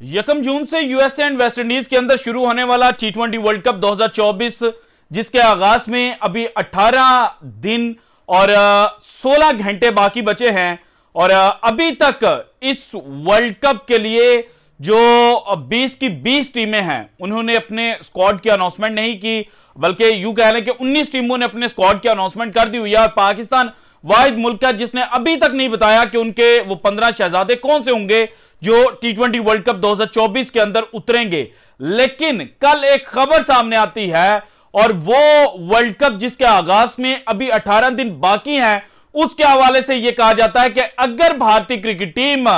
यकम जून से USA and West Indies के अंदर शुरू होने वाला टी20 वर्ल्ड कप 2024, जिसके आगाज में अभी 18 दिन और 16 घंटे बाकी बचे हैं। और अभी तक इस वर्ल्ड कप के लिए जो 20 की 20 टीमें हैं, उन्होंने अपने स्क्वाड की अनाउंसमेंट नहीं की, बल्कि यूं कह लें कि 19 टीमों ने अपने स्क्वाड की अनाउंसमेंट कर दी हुई है। और पाकिस्तान वाहिद मुल्क है जिसने अभी तक नहीं बताया कि उनके वो 15 शहजादे कौन से होंगे जो टी20 वर्ल्ड कप 2024 के अंदर उतरेंगे। लेकिन कल एक खबर सामने आती है, और वो वर्ल्ड कप जिसके आगाज में अभी 18 दिन बाकी हैं, उसके हवाले से यह कहा जाता है कि अगर भारतीय क्रिकेट टीम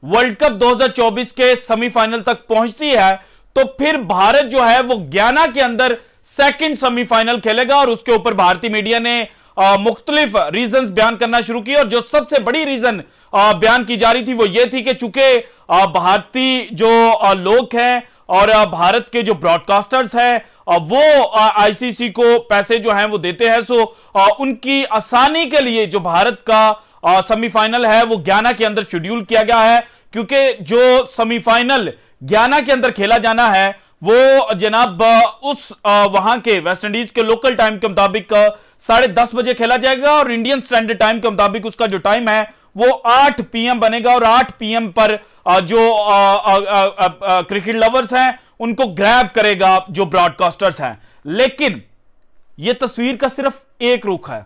वर्ल्ड कप 2024 के सेमीफाइनल तक पहुंचती है, तो फिर भारत जो है वो गयाना के अंदर सेकंड सेमीफाइनल खेलेगा। और उसके ऊपर भारतीय मीडिया ने मुख्तलिफ रीजंस बयान करना शुरू किए, और जो सबसे बड़ी रीजन बयान की जा रही थी वो ये थी कि चूंकि भारतीय जो लोग हैं और भारत के जो ब्रॉडकास्टर्स हैं, वो आईसीसी को पैसे जो हैं वो देते हैं, सो उनकी आसानी के लिए जो भारत का सेमीफाइनल है वो गयाना के अंदर शेड्यूल किया गया है। क्योंकि जो सेमीफाइनल गयाना के अंदर खेला जाना है वो जनाब उस वहां के वेस्ट इंडीज के लोकल टाइम के मुताबिक 10:30 बजे खेला जाएगा, और इंडियन स्टैंडर्ड टाइम के मुताबिक उसका जो टाइम है वो 8 PM बनेगा। और 8 PM पर जो क्रिकेट लवर्स हैं उनको ग्रैब करेगा जो ब्रॉडकास्टर्स हैं। लेकिन यह तस्वीर का सिर्फ एक रुख है,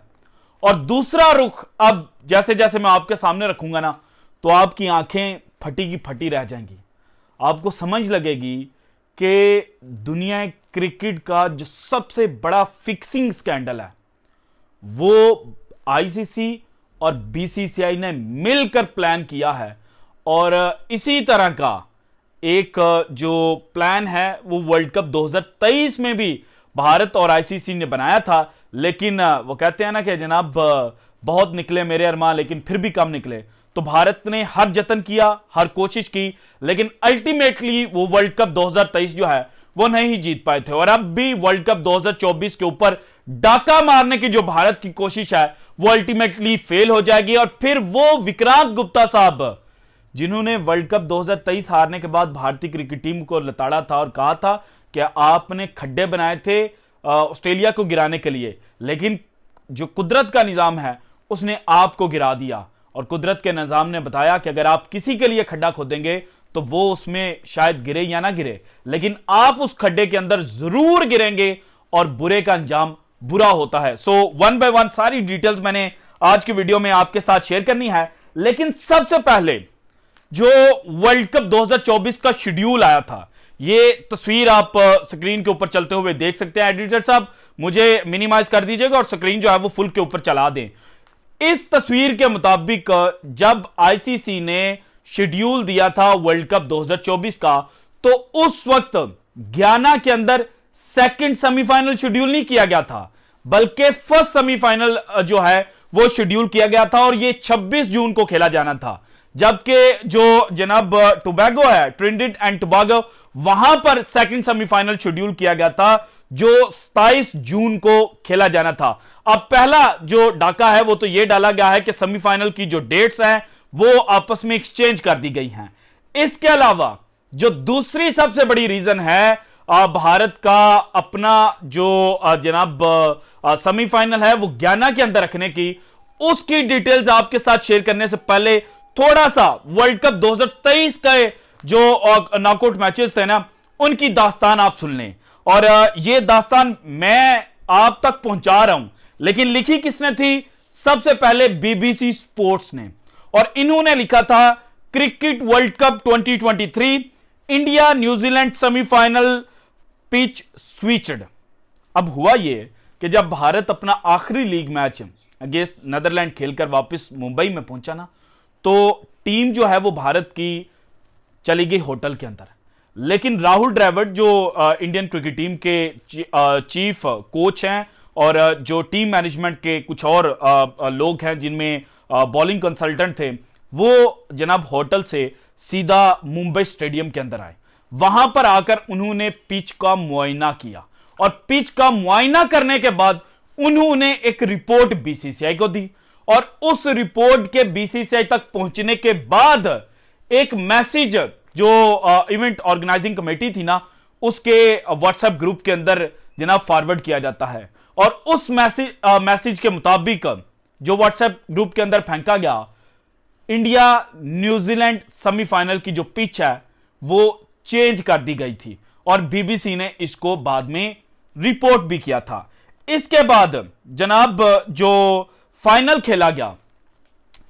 और दूसरा रुख अब जैसे जैसे मैं आपके सामने रखूंगा ना, तो आपकी आंखें फटी की फटी रह जाएंगी। आपको समझ लगेगी कि दुनिया क्रिकेट का जो सबसे बड़ा फिक्सिंग स्कैंडल है वो आईसीसी और बीसीसीआई ने मिलकर प्लान किया है। और इसी तरह का एक जो प्लान है वो वर्ल्ड कप 2023 में भी भारत और आईसीसी ने बनाया था। लेकिन वो कहते हैं ना कि जनाब बहुत निकले मेरे अरमान, लेकिन फिर भी कम निकले। तो भारत ने हर जतन किया, हर कोशिश की, लेकिन अल्टीमेटली वो वर्ल्ड कप 2023 जो है वो नहीं जीत पाए थे। और अब भी वर्ल्ड कप 2024 के ऊपर डाका मारने की जो भारत की कोशिश है वो अल्टीमेटली फेल हो जाएगी। और फिर वो विक्रांत गुप्ता साहब जिन्होंने वर्ल्ड कप 2023 हारने के बाद भारतीय क्रिकेट टीम को लताड़ा था और कहा था कि आपने खड्डे बनाए थे ऑस्ट्रेलिया को गिराने के लिए, लेकिन जो कुदरत का निजाम है उसने आपको गिरा दिया। और कुदरत के निजाम ने बताया कि अगर आप किसी के लिए खड्डा खोदेंगे तो वो उसमें शायद गिरे या ना गिरे, लेकिन आप उस खड्डे के अंदर जरूर गिरेंगे, और बुरे का अंजाम बुरा होता है। सो वन बाय वन सारी डिटेल्स मैंने आज की वीडियो में आपके साथ शेयर करनी है। लेकिन सबसे पहले जो वर्ल्ड कप 2024 का शेड्यूल आया था, ये तस्वीर आप स्क्रीन के ऊपर चलते हुए देख सकते हैं। एडिटर साहब मुझे मिनिमाइज कर दीजिएगा और स्क्रीन जो है वो फुल के ऊपर चला दें। इस तस्वीर के मुताबिक जब आईसीसी ने शेड्यूल दिया था वर्ल्ड कप 2024 का, तो उस वक्त गयाना के अंदर सेकंड सेमीफाइनल शेड्यूल नहीं किया गया था, बल्कि फर्स्ट सेमीफाइनल जो है वो शेड्यूल किया गया था, और ये 26 जून को खेला जाना था। जबकि जो जनाब टोबैगो है, ट्रिनिडाद एंड टोबैगो, वहां पर सेकंड सेमीफाइनल शेड्यूल किया गया था जो 27 जून को खेला जाना था। अब पहला जो डाका है वो तो यह डाला गया है कि सेमीफाइनल की जो डेट्स हैं वो आपस में एक्सचेंज कर दी गई हैं। इसके अलावा जो दूसरी सबसे बड़ी रीजन है भारत का अपना जो जनाब सेमीफाइनल है वो गयाना के अंदर रखने की, उसकी डिटेल्स आपके साथ शेयर करने से पहले थोड़ा सा वर्ल्ड कप 2023 के जो नॉकआउट मैचेस थे ना, उनकी दास्तान आप सुन लें। और ये दास्तान मैं आप तक पहुंचा रहा हूं, लेकिन लिखी किसने थी? सबसे पहले बीबीसी स्पोर्ट्स ने, और इन्होंने लिखा था cricket world cup 2023 India New Zealand semifinal pitch switched. अब हुआ यह कि जब भारत अपना आखिरी लीग मैच अगेंस्ट नीदरलैंड खेलकर वापस मुंबई में पहुंचा ना, तो टीम जो है वो भारत की चली गई होटल के अंदर। लेकिन राहुल द्रविड़ जो इंडियन क्रिकेट टीम के चीफ कोच हैं, और जो टीम मैनेजमेंट के कुछ और लोग हैं जिनमें बॉलिंग कंसल्टेंट थे, वो जनाब होटल से सीधा मुंबई स्टेडियम के अंदर आए। वहां पर आकर उन्होंने पिच का मुआयना किया, और पिच का मुआयना करने के बाद उन्होंने एक रिपोर्ट बीसीसीआई को दी, और उस रिपोर्ट के बीसीसीआई तक पहुंचने के बाद एक मैसेज जो इवेंट ऑर्गेनाइजिंग कमेटी थी ना, उसके व्हाट्सएप ग्रुप के अंदर जनाब फॉरवर्ड किया जाता है। और उस मैसेज के मुताबिक जो व्हाट्सएप ग्रुप के अंदर फेंका गया, इंडिया न्यूजीलैंड सेमीफाइनल की जो पिच है वो चेंज कर दी गई थी और बीबीसी ने इसको बाद में रिपोर्ट भी किया था। इसके बाद जनाब जो फाइनल खेला गया,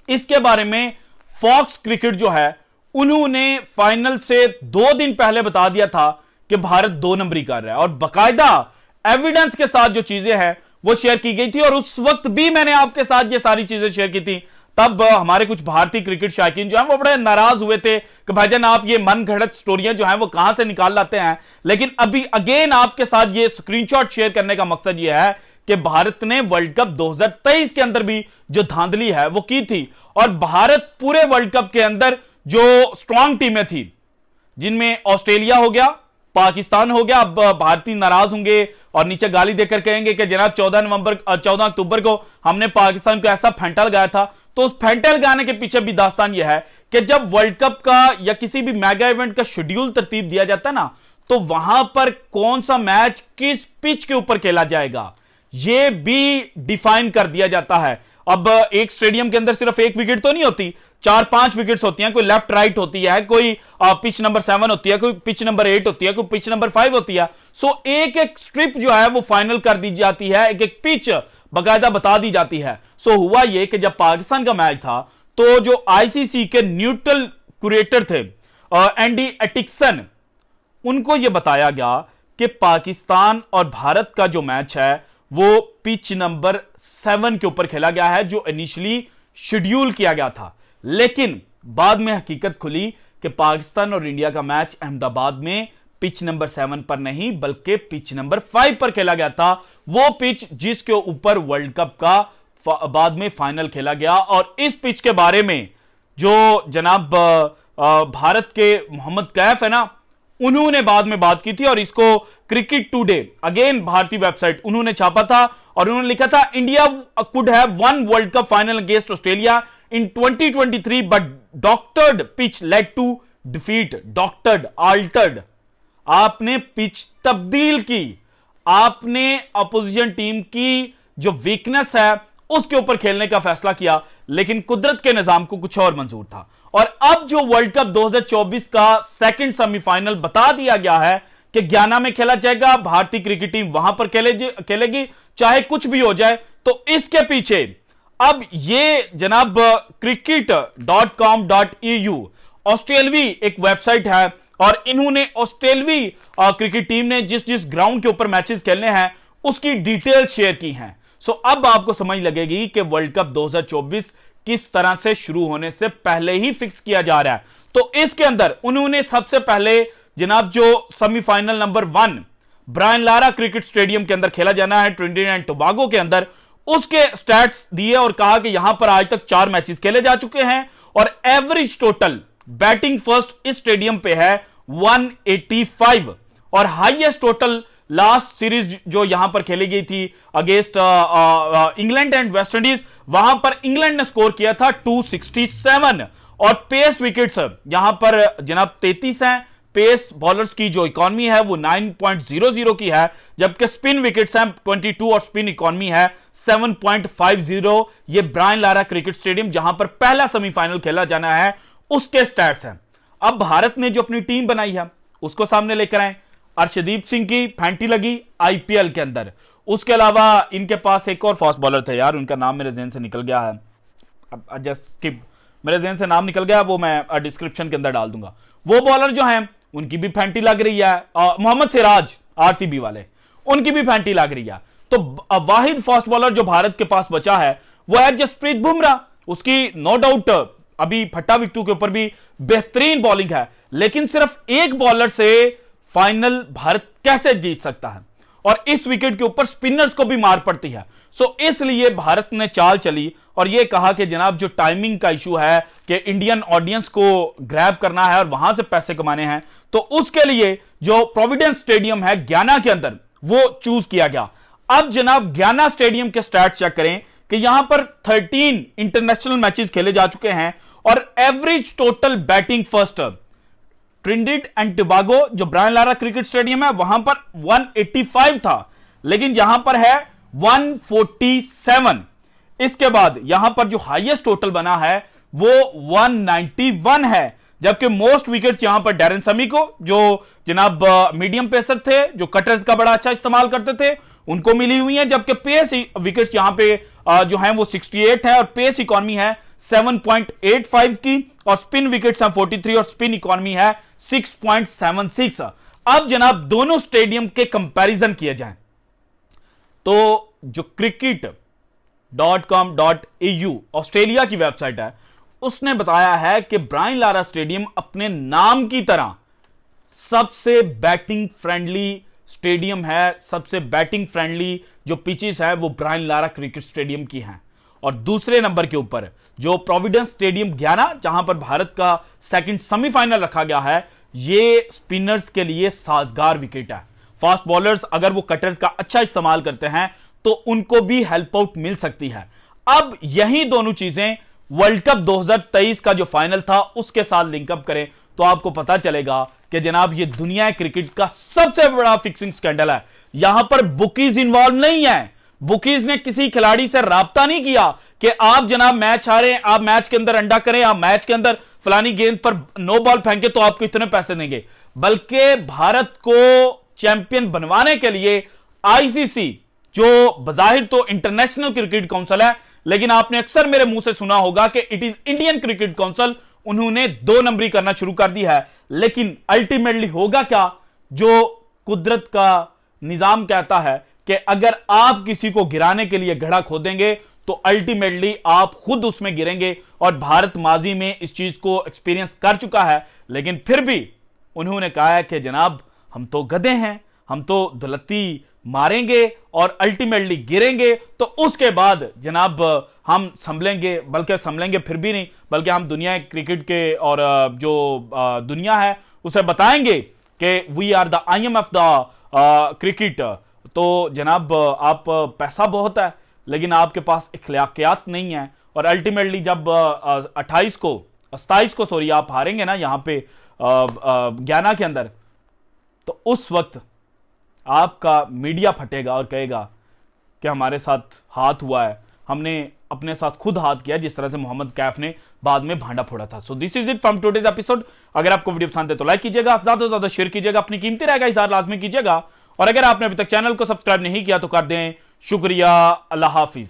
इसके बारे में फॉक्स क्रिकेट जो है उन्होंने फाइनल से 2 दिन पहले बता दिया था कि भारत 2 नंबरी कर रहा है, और बकायदा एविडेंस के साथ जो चीजें हैं वो शेयर की गई थी। और उस वक्त भी मैंने आपके साथ ये सारी चीजें शेयर की थी। तब हमारे कुछ भारतीय क्रिकेट शायकीन जो हैं वो बड़े नाराज हुए थे कि भाईजान आप ये मन घड़त स्टोरियां जो हैं वो कहां से निकाल लाते हैं। लेकिन अभी अगेन आपके साथ ये स्क्रीनशॉट शेयर करने का मकसद ये है कि भारत ने वर्ल्ड कप 2023 के अंदर भी जो धांधली है वो की थी, और भारत पूरे वर्ल्ड कप के अंदर जो स्ट्रांग टीमें थी, जिनमें ऑस्ट्रेलिया हो गया, पाकिस्तान हो गया। अब भारतीय नाराज होंगे और नीचे गाली देकर कहेंगे कि जनाब 14 अक्टूबर को हमने पाकिस्तान को ऐसा फेंटा लगाया था। तो उस फेंटा लगाने के पीछे भी दास्तान यह है कि जब वर्ल्ड कप का या किसी भी मेगा इवेंट का शेड्यूल तरतीब दिया जाता है ना, तो वहां पर कौन सा मैच किस पिच के ऊपर खेला जाएगा यह भी डिफाइन कर दिया जाता है। अब एक स्टेडियम के अंदर सिर्फ एक विकेट तो नहीं होती, 4-5 विकेट्स होती हैं। कोई लेफ्ट राइट होती है, कोई पिच नंबर 7 होती है, कोई पिच नंबर 8 होती है, कोई पिच नंबर 5 होती है। सो एक एक स्ट्रिप जो है वो फाइनल कर दी जाती है, एक एक पिच बकायदा बता दी जाती है। सो हुआ ये कि जब पाकिस्तान का मैच था तो जो आईसीसी के न्यूट्रल क्यूरेटर थे एंडी एटिक्सन, उनको यह बताया गया कि पाकिस्तान और भारत का जो मैच है वो पिच नंबर 7 के ऊपर खेला गया है, जो इनिशियली शेड्यूल किया गया था। लेकिन बाद में हकीकत खुली कि पाकिस्तान और इंडिया का मैच अहमदाबाद में पिच नंबर 7 पर नहीं बल्कि पिच नंबर 5 पर खेला गया था। वो पिच जिसके ऊपर वर्ल्ड कप का बाद में फाइनल खेला गया। और इस पिच के बारे में जो जनाब भारत के मोहम्मद कैफ है ना, उन्होंने बाद में बात की थी, और इसको क्रिकेट टुडे अगेन भारतीय वेबसाइट उन्होंने छापा था और उन्होंने लिखा था India could have won world cup final against Australia in 2023 but doctored pitch led to defeat. Doctored, altered, आपने पिच तब्दील की, आपने अपोजिशन टीम की जो वीकनेस है उसके ऊपर खेलने का फैसला किया, लेकिन कुदरत के निजाम को कुछ और मंजूर था। और अब जो वर्ल्ड कप 2024 का सेकंड सेमीफाइनल बता दिया गया है कि गयाना में खेला जाएगा, भारतीय क्रिकेट टीम वहां पर खेलेगी चाहे कुछ भी हो जाए। तो इसके पीछे अब ये जनाब cricket.com.au ऑस्ट्रेलवी एक वेबसाइट है, और इन्होंने ऑस्ट्रेलवी क्रिकेट टीम ने जिस जिस ग्राउंड के ऊपर मैचेस खेलने हैं उसकी डिटेल शेयर की हैं। सो अब आपको समझ लगेगी कि वर्ल्ड कप 2024 किस तरह से शुरू होने से पहले ही फिक्स किया जा रहा है। तो इसके अंदर उन्होंने सबसे पहले जनाब जो semifinal number 1 Brian Lara cricket stadium के अंदर खेला जाना है ट्रिनिडाद एंड टोबागो के अंदर, उसके स्टैट्स दिए और कहा कि यहां पर आज तक 4 मैचेस खेले जा चुके हैं और एवरेज टोटल बैटिंग फर्स्ट इस स्टेडियम पे है 185, और हाईएस्ट टोटल लास्ट सीरीज जो यहां पर खेली गई थी against England and West Indies, वहां पर इंग्लैंड ने स्कोर किया था 267। और पेस विकेट्स यहां पर जनाब 33 हैं। पेस बॉलर्स की जो इकॉनमी है वो 9.00 की है, जबकि स्पिन विकेट्स हैं 22 और स्पिन इकॉनमी है 7.50। ये ब्रायन लारा क्रिकेट स्टेडियम जहां पर पहला सेमीफाइनल खेला जाना है उसके स्टैट्स हैं। अब भारत ने जो अपनी टीम बनाई है उसको सामने लेकर आए। अर्शदीप सिंह की फैंटी लगी आईपीएल के अंदर, उसके अलावा इनके पास एक और फास्ट बॉलर थे यार, उनका नाम मेरे ज़हन से निकल गया है, अब जस्ट स्किप, मेरे ज़हन से नाम निकल गया, वो मैं डिस्क्रिप्शन के अंदर डाल दूंगा। वो बॉलर जो हैं उनकी भी फैंटी लग रही है, मोहम्मद सिराज आरसीबी वाले, उनकी भी फैंटी लग रही है। तो वाहिद फास्ट बॉलर जो भारत के पास बचा है वो है जसप्रीत बुमराह। उसकी नो डाउट अभी फट्टा विकेटों के ऊपर भी बेहतरीन बॉलिंग है, लेकिन सिर्फ एक बॉलर से फाइनल भारत कैसे जीत सकता है, और इस विकेट के ऊपर स्पिनर्स को भी मार पड़ती है। सो इसलिए भारत ने चाल चली और यह कहा कि जनाब जो टाइमिंग का इशू है कि इंडियन ऑडियंस को ग्रैब करना है और वहां से पैसे कमाने हैं, तो उसके लिए जो प्रोविडेंस स्टेडियम है गयाना के अंदर वो चूज किया गया। अब जनाब गयाना स्टेडियम के स्टैट्स चेक करें कि यहां पर 13 इंटरनेशनल मैचेस खेले जा चुके हैं और average total batting first Trinidad and Tobago जो ब्रायन लारा क्रिकेट स्टेडियम है वहां पर 185 था, लेकिन यहां पर है 147। इसके बाद यहां पर जो हाईएस्ट टोटल बना है वो 191 है, जबकि मोस्ट विकेट यहां पर डैरेन समी को, जो जनाब मीडियम पेसर थे, जो कटर्स का बड़ा अच्छा इस्तेमाल करते थे, उनको मिली हुई है। जबकि पेस विकेट्स यहां पे जो है वो 68 है और पेस इकॉनमी है 7.85 की, और स्पिन विकेट्स हैं 43 और स्पिन इकॉनमी है 6.76। अब जनाब दोनों स्टेडियम के कंपैरिजन किए जाएं तो जो cricket.com.au ऑस्ट्रेलिया की वेबसाइट है, उसने बताया है कि ब्रायन लारा स्टेडियम अपने नाम की तरह सबसे बैटिंग फ्रेंडली स्टेडियम है। सबसे बैटिंग फ्रेंडली जो पिचेस है वो ब्रायन लारा क्रिकेट स्टेडियम की हैं। और दूसरे नंबर के ऊपर जो प्रोविडेंस स्टेडियम 11, जहां पर भारत का सेकंड सेमीफाइनल रखा गया है, ये स्पिनर्स के लिए साजगार विकेट है। फास्ट बॉलर्स अगर वो कटर्स का अच्छा इस्तेमाल करते हैं तो उनको भी हेल्प आउट मिल सकती है। अब यही दोनों चीजें वर्ल्ड कप 2023 का जो फाइनल था उसके साथ लिंकअप करें तो आपको पता चलेगा कि जनाब ये दुनिया क्रिकेट का सबसे बड़ा फिक्सिंग स्कैंडल है। यहां पर बुकीज इन्वॉल्व नहीं है। बुकीज ने किसी खिलाड़ी से राब्ता नहीं किया कि आप जनाब मैच हारे, आप मैच के अंदर अंडा करें, आप मैच के अंदर फलानी गेंद पर नो बॉल फेंके तो आपको इतने पैसे देंगे। बल्कि भारत को चैंपियन बनवाने के लिए आईसीसी, जो बजाहिर तो इंटरनेशनल क्रिकेट काउंसिल है, लेकिन आपने अक्सर मेरे मुंह से सुना होगा कि it is Indian cricket council, उन्होंने 2 नंबरी करना शुरू कर दी है। लेकिन अल्टीमेटली होगा क्या? जो कुदरत का निजाम कहता है कि अगर आप किसी को गिराने के लिए गड्ढा खोदेंगे तो अल्टीमेटली आप खुद उसमें गिरेंगे। और भारत माजी में इस चीज को एक्सपीरियंस कर चुका है, लेकिन फिर भी उन्होंने कहा है कि जनाब हम तो गधे हैं, हम तो दुलत्ती मारेंगे और अल्टीमेटली गिरेंगे, तो उसके बाद जनाब हम संभलेंगे। बल्कि संभलेंगे फिर भी नहीं, बल्कि हम दुनिया क्रिकेट के और जो दुनिया है उसे बताएंगे कि we are the IMF the cricket. तो जनाब आप पैसा बहुत है लेकिन आपके पास इखलाकियात नहीं है, और अल्टीमेटली जब 27 को सॉरी आप हारेंगे ना यहां पे ज्ञाना के अंदर, तो उस वक्त आपका मीडिया फटेगा और कहेगा कि हमारे साथ हाथ हुआ है, हमने अपने साथ खुद हाथ किया, जिस तरह से मोहम्मद कैफ ने बाद में भांडा फोड़ा था। So this is it from today's episode. अगर आपको वीडियो पसंद है तो लाइक कीजिएगा, ज्यादा से ज्यादा शेयर कीजिएगा, अपनी कीमती राय का इज़हार लाजमी कीजिएगा, और अगर आपने अभी तक चैनल को सब्सक्राइब नहीं किया तो कर दें। शुक्रिया, अल्लाह हाफिज।